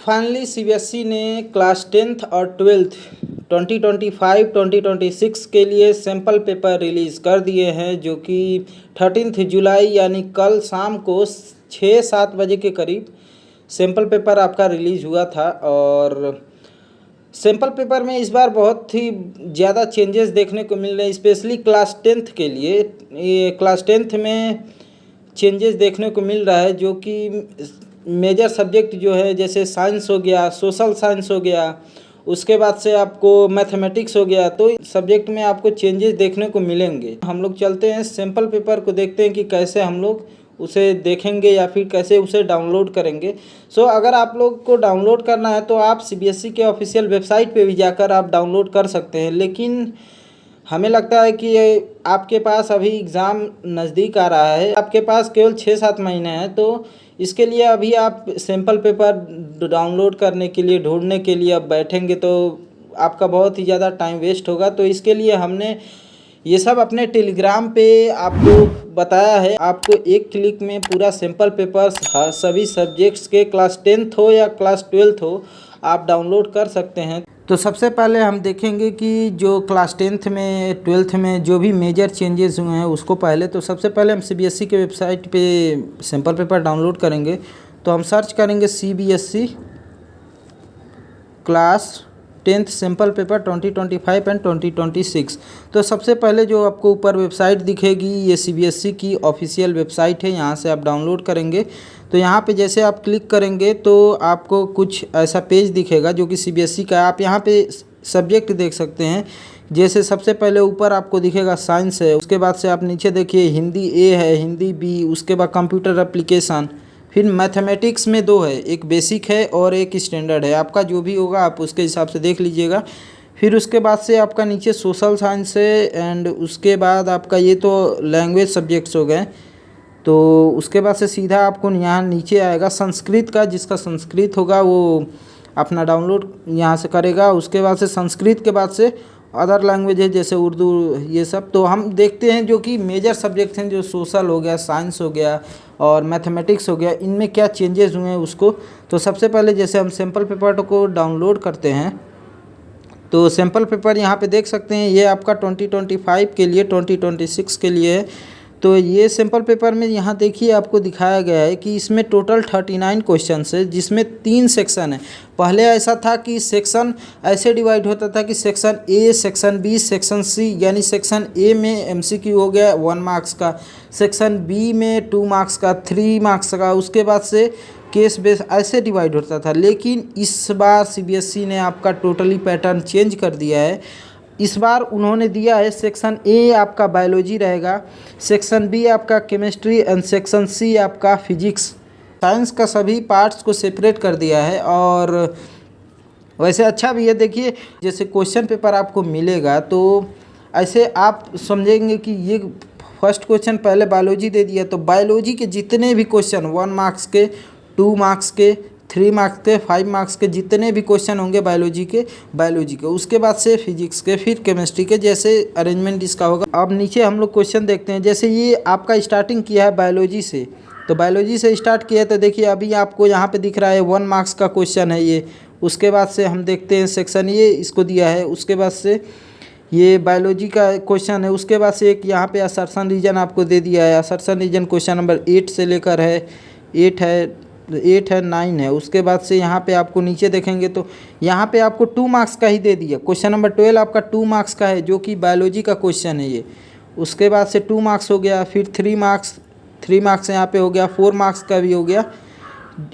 Finally CBSE ने class 10th और 12th 2025-2026 के लिए सैम्पल पेपर रिलीज़ कर दिए हैं, जो कि 13 जुलाई यानी कल शाम को 6-7 बजे के करीब सैम्पल पेपर आपका रिलीज़ हुआ था। और सैम्पल पेपर में इस बार बहुत ही ज़्यादा चेंजेस देखने को मिल रहे हैं, स्पेशली क्लास 10th के लिए। ये क्लास 10th में चेंजेस देखने को मिल रहा है, जो कि मेजर सब्जेक्ट जो है जैसे साइंस हो गया, सोशल साइंस हो गया, उसके बाद से आपको मैथमेटिक्स हो गया, तो सब्जेक्ट में आपको चेंजेस देखने को मिलेंगे। हम लोग चलते हैं सैम्पल पेपर को देखते हैं कि कैसे हम लोग उसे देखेंगे या फिर कैसे उसे डाउनलोड करेंगे। अगर आप लोग को डाउनलोड करना है तो आप सीबीएसई के ऑफिशियल वेबसाइट पे भी जाकर आप डाउनलोड कर सकते हैं, लेकिन हमें लगता है कि आपके पास अभी एग्ज़ाम नज़दीक आ रहा है, आपके पास केवल 6-7 महीने हैं, तो इसके लिए अभी आप सैम्पल पेपर डाउनलोड करने के लिए ढूंढने के लिए अब बैठेंगे तो आपका बहुत ही ज़्यादा टाइम वेस्ट होगा। तो इसके लिए हमने ये सब अपने टेलीग्राम पे आपको बताया है। आपको एक क्लिक में पूरा सैम्पल पेपर सभी सब्जेक्ट्स के क्लास 10th हो या क्लास 12th हो आप डाउनलोड कर सकते हैं। तो सबसे पहले हम देखेंगे कि जो क्लास 10th में 12th में जो भी मेजर चेंजेस हुए हैं उसको पहले। तो सबसे पहले हम सीबीएसई के वेबसाइट पे सैम्पल पेपर डाउनलोड करेंगे। तो हम सर्च करेंगे CBSE class 10th sample paper 2025 and 2026। तो सबसे पहले जो आपको ऊपर वेबसाइट दिखेगी ये सीबीएसई की ऑफिशियल वेबसाइट है, यहाँ से आप डाउनलोड करेंगे। तो यहाँ पे जैसे आप क्लिक करेंगे तो आपको कुछ ऐसा पेज दिखेगा जो कि सीबीएसई का है। आप यहाँ पे सब्जेक्ट देख सकते हैं, जैसे सबसे पहले ऊपर आपको दिखेगा साइंस है, उसके बाद से आप नीचे देखिए हिंदी ए है, हिंदी बी, उसके बाद कंप्यूटर एप्लीकेशन, फिर मैथमेटिक्स में 2 है, एक बेसिक है और एक स्टैंडर्ड है। आपका जो भी होगा आप उसके हिसाब से देख लीजिएगा। फिर उसके बाद से आपका नीचे सोशल साइंस है, एंड उसके बाद आपका ये तो लैंग्वेज सब्जेक्ट्स हो गए। तो उसके बाद से सीधा आपको यहाँ नीचे आएगा संस्कृत का, जिसका संस्कृत होगा वो अपना डाउनलोड यहाँ से करेगा। उसके बाद से संस्कृत के बाद से अदर लैंग्वेज है जैसे उर्दू, ये सब। तो हम देखते हैं जो कि मेजर सब्जेक्ट हैं, जो सोशल हो गया, साइंस हो गया और मैथमेटिक्स हो गया, इनमें क्या चेंजेस हुए हैं उसको। तो सबसे पहले जैसे हम सैम्पल पेपर को डाउनलोड करते हैं तो सैम्पल पेपर यहाँ पे देख सकते हैं, ये आपका 2025 के लिए 2026 के लिए है। तो ये सैम्पल पेपर में यहाँ देखिए आपको दिखाया गया है कि इसमें टोटल 39 क्वेश्चंस है, जिसमें 3 सेक्शन है। पहले ऐसा था कि सेक्शन ऐसे डिवाइड होता था कि section A, section B, section C, यानी सेक्शन ए में एमसीक्यू हो गया 1 मार्क्स का, सेक्शन बी में 2 मार्क्स का, 3 मार्क्स का, उसके बाद से केस बेस ऐसे डिवाइड होता था। लेकिन इस बार सीबीएसई ने आपका टोटली पैटर्न चेंज कर दिया है। इस बार उन्होंने दिया है सेक्शन ए आपका बायोलॉजी रहेगा, सेक्शन बी आपका केमिस्ट्री एंड सेक्शन सी आपका फिजिक्स। साइंस का सभी पार्ट्स को सेपरेट कर दिया है और वैसे अच्छा भी है। देखिए जैसे क्वेश्चन पेपर आपको मिलेगा तो ऐसे आप समझेंगे कि ये फर्स्ट क्वेश्चन पहले बायोलॉजी दे दिया, तो बायोलॉजी के जितने भी क्वेश्चन 1 मार्क्स के, 2 मार्क्स के, 3 मार्क्स के, 5 मार्क्स के जितने भी क्वेश्चन होंगे बायोलॉजी के, उसके बाद से फिजिक्स के, फिर केमिस्ट्री के, जैसे अरेंजमेंट इसका होगा। अब नीचे हम लोग क्वेश्चन देखते हैं। जैसे ये आपका स्टार्टिंग किया है बायोलॉजी से, तो बायोलॉजी से स्टार्ट किया है, तो देखिए अभी आपको यहाँ पे दिख रहा है 1 मार्क्स का क्वेश्चन है ये। उसके बाद से हम देखते हैं सेक्शन ये इसको दिया है, उसके बाद से ये बायोलॉजी का क्वेश्चन है। उसके बाद से एक यहाँ पे असर्शन रीजन आपको दे दिया है। असर्शन रीजन क्वेश्चन नंबर 8 से लेकर है 8 है 9 है। उसके बाद से यहाँ पे आपको नीचे देखेंगे तो यहाँ पे आपको 2 मार्क्स का ही दे दिया। क्वेश्चन नंबर 12 आपका 2 मार्क्स का है, जो कि बायोलॉजी का क्वेश्चन है ये। उसके बाद से 2 मार्क्स हो गया, फिर 3 मार्क्स यहाँ पे हो गया, 4 मार्क्स का भी हो गया।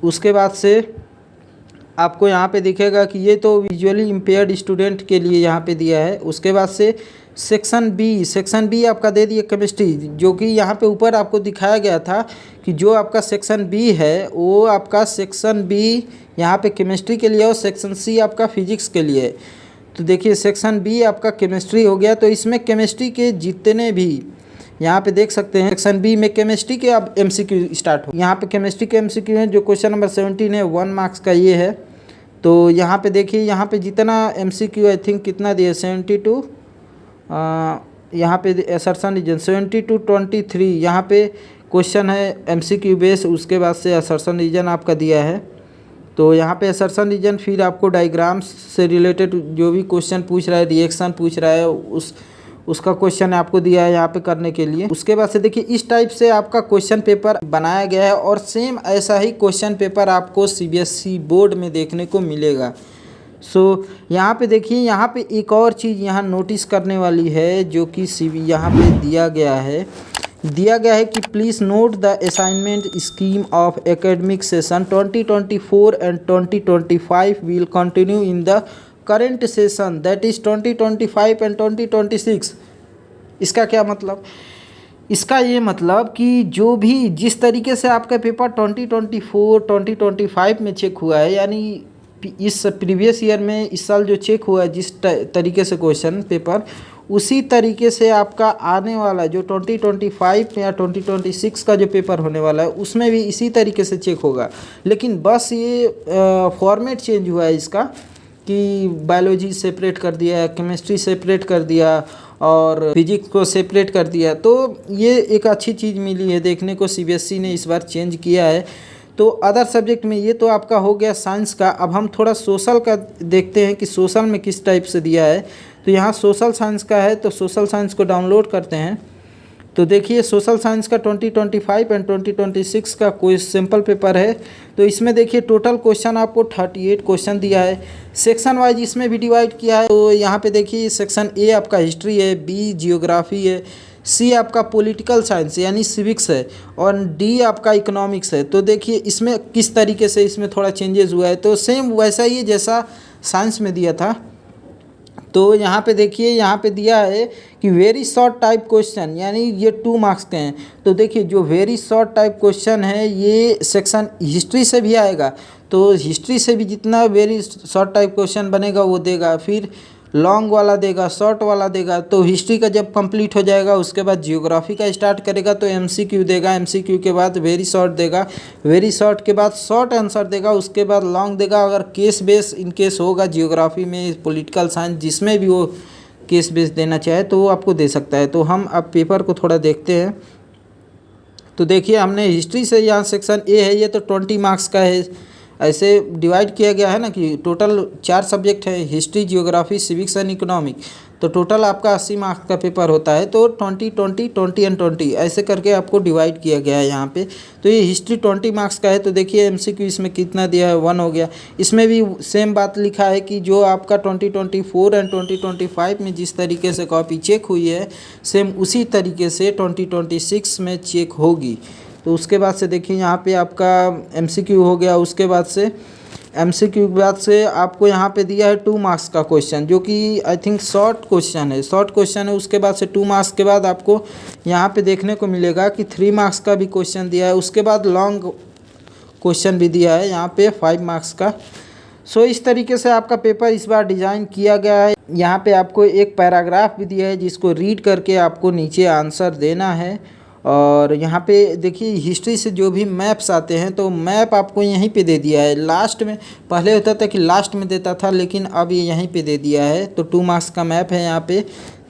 उसके बाद से आपको यहाँ पे दिखेगा कि ये तो विजुअली इम्पेयर्ड स्टूडेंट के लिए यहाँ पे दिया है। उसके बाद से सेक्शन बी आपका दे दिया केमिस्ट्री, जो कि यहाँ पे ऊपर आपको दिखाया गया था कि जो आपका सेक्शन बी है वो आपका सेक्शन बी यहाँ पे केमिस्ट्री के लिए और सेक्शन सी आपका फिजिक्स के लिए है। तो देखिए सेक्शन बी आपका केमिस्ट्री हो गया। तो इसमें केमिस्ट्री के जितने भी यहाँ पे देख सकते हैं, सेक्शन बी में केमिस्ट्री के अब एमसीक्यू स्टार्ट हो। यहाँ पे केमिस्ट्री के एमसीक्यू है, जो क्वेश्चन नंबर 17 है, 1 मार्क्स का ये है। तो यहाँ पे देखिए, यहाँ पे जितना एमसीक्यू आई थिंक कितना दिया 72, यहाँ पे असर्शन रीजन 72-23 यहाँ पे क्वेश्चन है एमसीक्यू बेस। उसके बाद से असर्शन रीजन आपका दिया है। तो यहाँ पे असर्शन रीजन, फिर आपको डायग्राम्स से रिलेटेड जो भी क्वेश्चन पूछ रहा है, रिएक्शन पूछ रहा है, उसका क्वेश्चन आपको दिया है यहाँ पे करने के लिए। उसके बाद से देखिए इस टाइप से आपका क्वेश्चन पेपर बनाया गया है और सेम ऐसा ही क्वेश्चन पेपर आपको सीबीएसई बोर्ड में देखने को मिलेगा। यहाँ पे देखिए, यहाँ पे एक और चीज़ यहाँ नोटिस करने वाली है जो कि यहाँ पे दिया गया है कि please note the assignment scheme of academic session 2024 and 2025 will continue in the current session that is 2025 and 2026। इसका क्या मतलब? इसका ये मतलब कि जो भी जिस तरीके से आपका पेपर 2024 2025 में चेक हुआ है, यानी इस प्रीवियस ईयर में इस साल जो चेक हुआ है जिस तरीके से क्वेश्चन पेपर, उसी तरीके से आपका आने वाला जो 2025 या 2026 का जो पेपर होने वाला है उसमें भी इसी तरीके से चेक होगा। लेकिन बस ये फॉर्मेट चेंज हुआ है इसका कि बायोलॉजी सेपरेट कर दिया, केमिस्ट्री सेपरेट कर दिया और फिजिक्स को सेपरेट कर दिया। तो ये एक अच्छी चीज़ मिली है देखने को, सीबीएसई ने इस बार चेंज किया है। तो अदर सब्जेक्ट में ये तो आपका हो गया साइंस का। अब हम थोड़ा सोशल का देखते हैं कि सोशल में किस टाइप से दिया है। तो यहाँ सोशल साइंस का है, तो सोशल साइंस को डाउनलोड करते हैं। तो देखिए सोशल साइंस का 2025 एंड 2026 का कोई सिंपल पेपर है। तो इसमें देखिए टोटल क्वेश्चन आपको 38 क्वेश्चन दिया है, सेक्शन वाइज इसमें भी डिवाइड किया है। तो यहाँ पे देखिए सेक्शन ए आपका हिस्ट्री है, बी जियोग्राफी है, सी आपका पॉलिटिकल साइंस यानी सिविक्स है और डी आपका इकोनॉमिक्स है। तो देखिए इसमें किस तरीके से इसमें थोड़ा चेंजेस हुआ है। तो सेम वैसा ही जैसा साइंस में दिया था। तो यहाँ पे देखिए, यहाँ पे दिया है कि वेरी शॉर्ट टाइप क्वेश्चन, यानी ये 2 मार्क्स के हैं। तो देखिए जो वेरी शॉर्ट टाइप क्वेश्चन है ये सेक्शन हिस्ट्री से भी आएगा। तो हिस्ट्री से भी जितना वेरी शॉर्ट टाइप क्वेश्चन बनेगा वो देगा, फिर लॉन्ग वाला देगा, शॉर्ट वाला देगा। तो हिस्ट्री का जब कंप्लीट हो जाएगा उसके बाद जियोग्राफी का स्टार्ट करेगा तो एमसीक्यू देगा, एमसीक्यू के बाद वेरी शॉर्ट देगा, वेरी शॉर्ट के बाद शॉर्ट आंसर देगा, उसके बाद लॉन्ग देगा। अगर केस बेस इन केस होगा जियोग्राफी में, पॉलिटिकल साइंस जिसमें भी वो केस बेस देना चाहे तो वो आपको दे सकता है। तो हम अब पेपर को थोड़ा देखते हैं। तो देखिए हमने हिस्ट्री से, यहाँ सेक्शन ए है ये तो 20 मार्क्स का है। ऐसे डिवाइड किया गया है ना कि टोटल 4 सब्जेक्ट है, history geography civics and economic. तो टोटल आपका 80 मार्क्स का पेपर होता है। तो 20 20 20 एंड 20 ऐसे करके आपको डिवाइड किया गया है यहाँ पे। तो ये हिस्ट्री 20 मार्क्स का है। तो देखिए एमसीक्यू इसमें कितना दिया है, 1 हो गया। इसमें भी सेम बात लिखा है कि जो आपका 2024 एंड 2025 में जिस तरीके से कॉपी चेक हुई है सेम उसी तरीके से 2026 में चेक होगी। तो उसके बाद से देखिए यहाँ पे आपका एमसीक्यू हो गया। उसके बाद से एमसीक्यू के बाद से आपको यहाँ पे दिया है 2 मार्क्स का क्वेश्चन, जो कि आई थिंक शॉर्ट क्वेश्चन है। उसके बाद से 2 मार्क्स के बाद आपको यहाँ पे देखने को मिलेगा कि 3 मार्क्स का भी क्वेश्चन दिया है। उसके बाद लॉन्ग क्वेश्चन भी दिया है यहाँ पे 5 मार्क्स का। सो इस तरीके से आपका पेपर इस बार डिज़ाइन किया गया है। यहाँ पे आपको एक पैराग्राफ भी दिया है जिसको रीड करके आपको नीचे आंसर देना है। और यहाँ पे देखिए हिस्ट्री से जो भी मैप्स आते हैं तो मैप आपको यहीं पे दे दिया है लास्ट में। पहले होता था कि लास्ट में देता था, लेकिन अब ये यहीं पे दे दिया है। तो 2 मार्क्स का मैप है यहाँ पे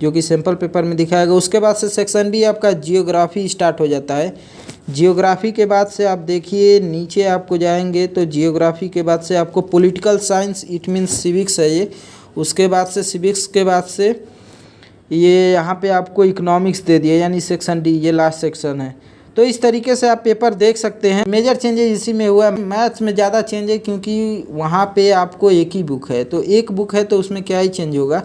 जो कि सैम्पल पेपर में दिखाएगा। उसके बाद से सेक्शन बी आपका जियोग्राफी स्टार्ट हो जाता है। जियोग्राफी के बाद से आप देखिए नीचे आपको जाएंगे तो जियोग्राफी के बाद से आपको political science, it means civics है ये। उसके बाद से सिविक्स के बाद से ये यहाँ पे आपको इकोनॉमिक्स दे दिया, यानी सेक्शन डी, ये लास्ट सेक्शन है। तो इस तरीके से आप पेपर देख सकते हैं। मेजर चेंजेस इसी में हुआ है। मैथ्स में ज़्यादा चेंज है क्योंकि वहाँ पे आपको एक ही बुक है, तो एक बुक है तो उसमें क्या ही चेंज होगा।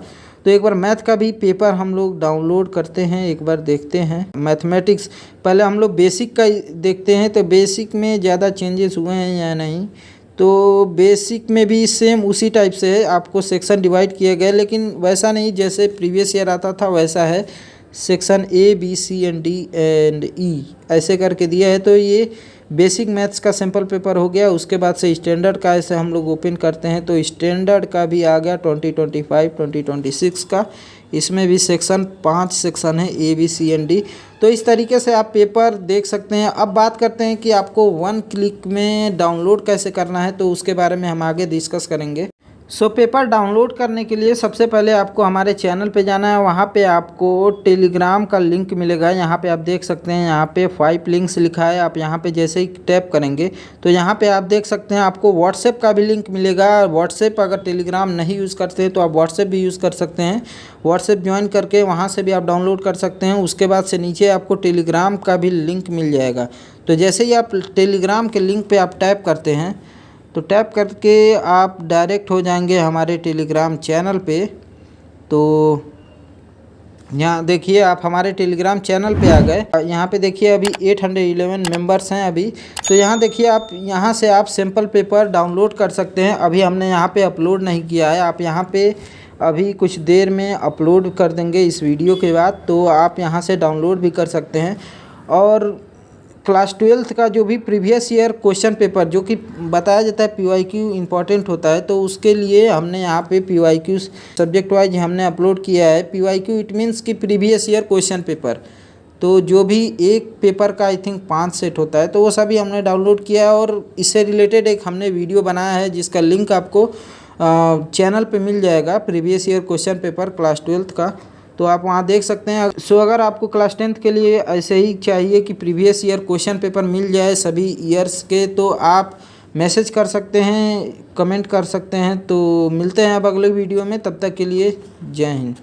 तो एक बार मैथ का भी पेपर हम लोग डाउनलोड करते हैं, एक बार देखते हैं। मैथमेटिक्स पहले हम लोग बेसिक का देखते हैं, तो बेसिक में ज़्यादा चेंजेस हुए हैं या नहीं। तो बेसिक में भी सेम उसी टाइप से है, आपको सेक्शन डिवाइड किया गया, लेकिन वैसा नहीं जैसे प्रीवियस ईयर आता था वैसा है। Section A B C and D and E ऐसे करके दिया है। तो ये बेसिक मैथ्स का सैम्पल पेपर हो गया। उसके बाद से स्टैंडर्ड का ऐसे हम लोग ओपन करते हैं तो स्टैंडर्ड का भी आ गया 2025 2026 का। इसमें भी सेक्शन 5 सेक्शन है, A B C and D. तो इस तरीके से आप पेपर देख सकते हैं। अब बात करते हैं कि आपको 1 क्लिक में डाउनलोड कैसे करना है, तो उसके बारे में हम आगे डिस्कस करेंगे। सो पेपर डाउनलोड करने के लिए सबसे पहले आपको हमारे चैनल पे जाना है। वहाँ पे आपको टेलीग्राम का लिंक मिलेगा। यहाँ पे आप देख सकते हैं, यहाँ पे 5 लिंक्स लिखा है। आप यहाँ पे जैसे ही टैप करेंगे तो यहाँ पे आप देख सकते हैं आपको व्हाट्सएप का भी लिंक मिलेगा। व्हाट्सएप अगर टेलीग्राम नहीं यूज़ करते तो आप व्हाट्सएप भी यूज़ कर सकते हैं। व्हाट्सएप ज्वाइन करके वहाँ से भी आप डाउनलोड कर सकते हैं। उसके बाद से नीचे आपको टेलीग्राम का भी लिंक मिल जाएगा। तो जैसे ही आप टेलीग्राम के लिंक पर आप टैप करते हैं तो टैप करके आप डायरेक्ट हो जाएंगे हमारे टेलीग्राम चैनल पे। तो यहाँ देखिए आप हमारे टेलीग्राम चैनल पे आ गए। यहाँ पे देखिए अभी 811 मेंबर्स हैं अभी। तो यहाँ देखिए आप यहाँ से आप सैम्पल पेपर डाउनलोड कर सकते हैं। अभी हमने यहाँ पे अपलोड नहीं किया है। आप यहाँ पे अभी कुछ देर में अपलोड कर देंगे इस वीडियो के बाद, तो आप यहाँ से डाउनलोड भी कर सकते हैं। और क्लास 12th का जो भी प्रीवियस ईयर क्वेश्चन पेपर जो कि बताया जाता है PYQ इम्पॉर्टेंट होता है, तो उसके लिए हमने यहाँ पे PYQ सब्जेक्ट वाइज हमने अपलोड किया है। PYQ इट मीन्स कि प्रीवियस ईयर क्वेश्चन पेपर, तो जो भी एक पेपर का आई थिंक 5 सेट होता है, तो वो सभी हमने डाउनलोड किया है। और इससे रिलेटेड एक हमने वीडियो बनाया है जिसका लिंक आपको चैनल पे मिल जाएगा, previous year question paper class 12th का, तो आप वहाँ देख सकते हैं। सो अगर आपको क्लास 10th के लिए ऐसे ही चाहिए कि प्रीवियस ईयर क्वेश्चन पेपर मिल जाए सभी ईयर्स के, तो आप मैसेज कर सकते हैं, कमेंट कर सकते हैं। तो मिलते हैं अब अगले वीडियो में, तब तक के लिए जय हिंद।